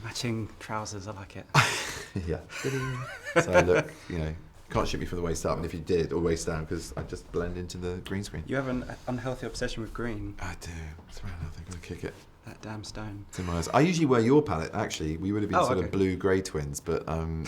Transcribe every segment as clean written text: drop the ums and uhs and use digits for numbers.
Matching trousers, I like it. Yeah. So look, can't shoot me from the waist up, and if you did, or waist down, because I just blend into the green screen. You have an unhealthy obsession with green. I do. It's around, I think I'm going to kick it. That damn stone. It's in my eyes. I usually wear your palette, actually. We would have been of blue-grey twins, but I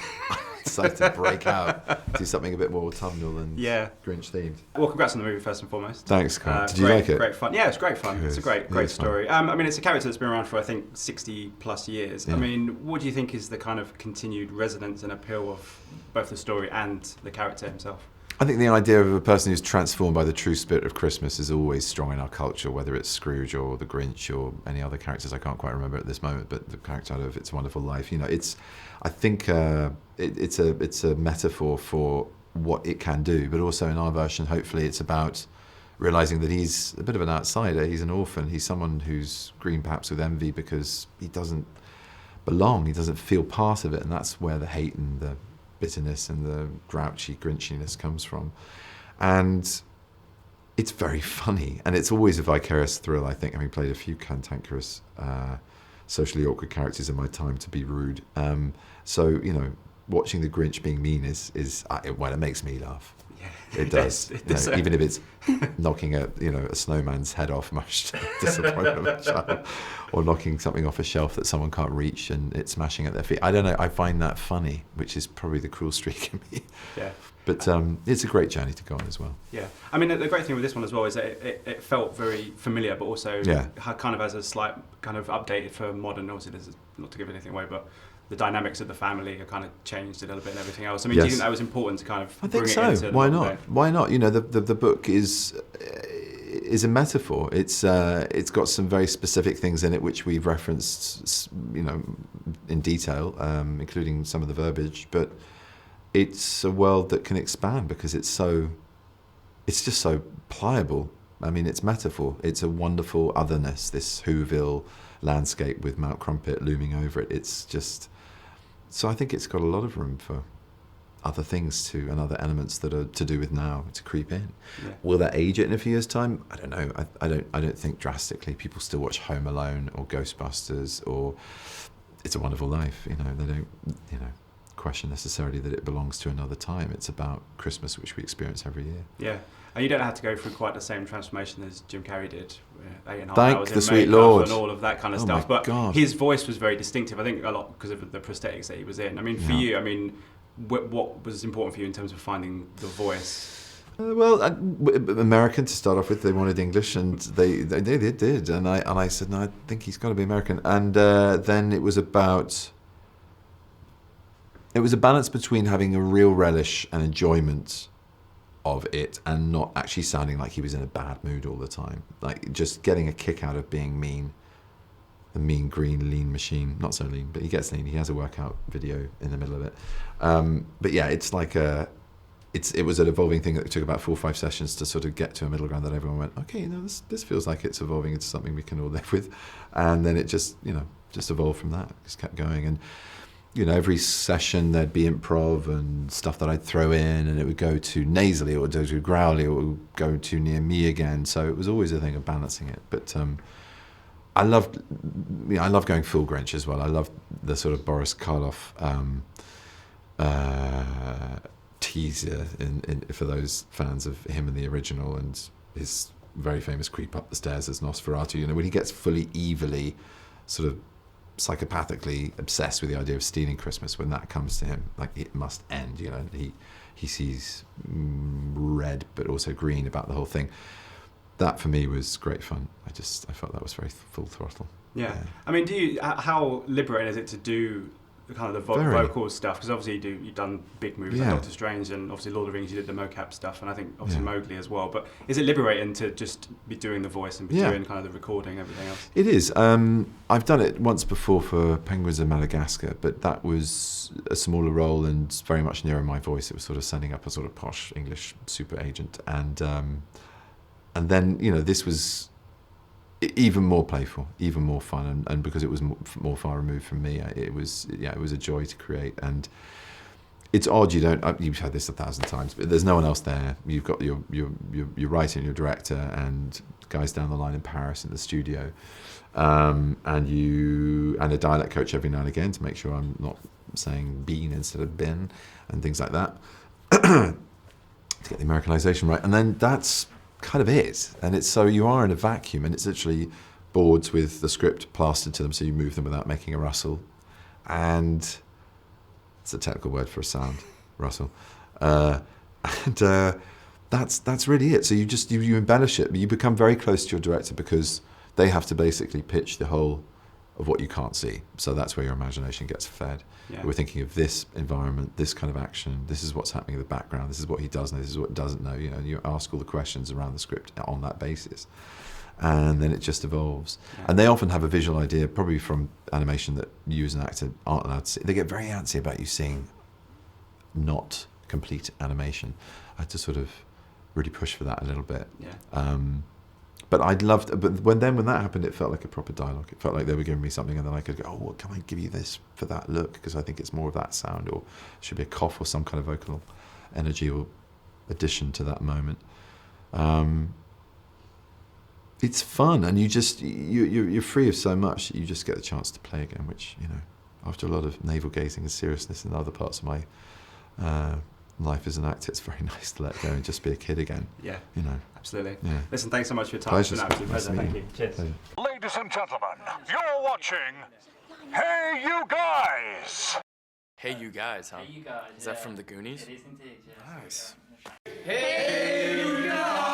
decided to break out, do something a bit more autumnal and Grinch themed. Well, congrats on the movie, first and foremost. Thanks, Carl. Did you like it? Great fun. Yeah, it's great fun. Good. It's a great story. I mean, it's a character that's been around for, I think, 60 plus years. Yeah. I mean, what do you think is the kind of continued resonance and appeal of both the story and the character himself? I think the idea of a person who's transformed by the true spirit of Christmas is always strong in our culture, whether it's Scrooge or the Grinch or any other characters I can't quite remember at this moment, but the character out of It's a Wonderful Life. I think it's a metaphor for what it can do, but also in our version, hopefully it's about realising that he's a bit of an outsider, he's an orphan, he's someone who's green perhaps with envy because he doesn't belong, he doesn't feel part of it, and that's where the hate and the bitterness and the grouchy grinchiness comes from. And it's very funny, and it's always a vicarious thrill, I think, having played a few cantankerous, socially awkward characters in my time, to be rude. So, watching the Grinch being mean is it makes me laugh. Yeah, it does. Even if it's knocking a snowman's head off, much to the disappointment of a child, or knocking something off a shelf that someone can't reach and it's smashing at their feet. I don't know. I find that funny, which is probably the cruel streak in me. Yeah. But it's a great journey to go on as well. Yeah. I mean, the great thing with this one as well is that it felt very familiar, but also kind of as a slight kind of updated for modern. Obviously, there's not to give anything away, but the dynamics of the family are kind of changed a little bit and everything else. I mean, do you think that was important to kind of bring it into Why not? Why not? The book is a metaphor. It's got some very specific things in it which we've referenced, in detail, including some of the verbiage. But it's a world that can expand because it's just so pliable. I mean, it's metaphor. It's a wonderful otherness. This Whoville landscape with Mount Crumpet looming over it. It's just. So I think it's got a lot of room for other things and other elements that are to do with now to creep in. Yeah. Will that age it in a few years' time? I don't know. I don't think drastically. People still watch Home Alone or Ghostbusters or It's a Wonderful Life. They don't question necessarily that it belongs to another time. It's about Christmas, which we experience every year. Yeah. And you don't have to go through quite the same transformation as Jim Carrey did. 8.5 Thank hours the in sweet makeup Lord. And all of that kind of stuff. But his voice was very distinctive, I think, a lot because of the prosthetics that he was in. I mean, for you, what was important for you in terms of finding the voice? American to start off with. They wanted English, and they did. And I said, no, I think he's got to be American. And then it was a balance between having a real relish and enjoyment of it and not actually sounding like he was in a bad mood all the time. Like just getting a kick out of being mean. The mean, green, lean machine. Not so lean, but he gets lean. He has a workout video in the middle of it. But yeah, it's like it was an evolving thing that took about 4 or 5 sessions to sort of get to a middle ground that everyone went, okay, this feels like it's evolving into something we can all live with. And then it just evolved from that. Just kept going. And every session there'd be improv and stuff that I'd throw in, and it would go too nasally or it would go too growly or it would go too near me again. So it was always a thing of balancing it. But I loved going full Grinch as well. I loved the sort of Boris Karloff teaser for those fans of him in the original, and his very famous creep up the stairs as Nosferatu. When he gets fully evilly sort of psychopathically obsessed with the idea of stealing Christmas, when that comes to him, like it must end, he sees red but also green about the whole thing. That for me was great fun. I felt that was very full throttle. Yeah. I mean, how liberating is it to do kind of the vocal stuff? Because obviously you've done big movies like Doctor Strange, and obviously Lord of the Rings, you did the mocap stuff, and I think obviously Mowgli as well. But is it liberating to just be doing the voice and be doing kind of the recording and everything else? It is. I've done it once before for Penguins of Madagascar, but that was a smaller role and very much nearer my voice. It was sort of sending up a sort of posh English super agent, and then this was even more playful, even more fun, and because it was more far removed from me, it was a joy to create. And it's odd. You don't. You've had this 1,000 times, but there's no one else there. You've got your writer and your director and guys down the line in Paris in the studio, and a dialect coach every now and again to make sure I'm not saying bean instead of bin and things like that to get the Americanization right. And then that's kind of it. And it's so you are in a vacuum, and it's literally boards with the script plastered to them, so you move them without making a rustle. And it's a technical word for a sound, rustle. That's really it. So you embellish it, but you become very close to your director because they have to basically pitch the whole of what you can't see. So that's where your imagination gets fed. Yeah. We're thinking of this environment, this kind of action, this is what's happening in the background, this is what he does know, this is what he doesn't know. You know, you ask all the questions around the script on that basis. And then it just evolves. Yeah. And they often have a visual idea, probably from animation, that you as an actor aren't allowed to see. They get very antsy about you seeing not complete animation. I had to sort of really push for that a little bit. Yeah. But I'd loved. But when that happened, it felt like a proper dialogue. It felt like they were giving me something, and then I could go, "Oh, well, can I give you this for that look? Because I think it's more of that sound, or it should be a cough or some kind of vocal energy or addition to that moment." It's fun, and you're free of so much that you just get the chance to play again, which, you know, after a lot of navel gazing and seriousness in other parts of my life as an actor, it's very nice to let go and just be a kid again. Yeah, you know. Absolutely. Yeah. Listen, thanks so much for your time. Pleasure. It's been an absolute pleasure. Thank you. Cheers. Pleasure. Ladies and gentlemen, you're watching Hey You Guys! Hey You Guys, huh? Hey You Guys. Is that from the Goonies? It is indeed, yeah. Nice. Hey You Guys!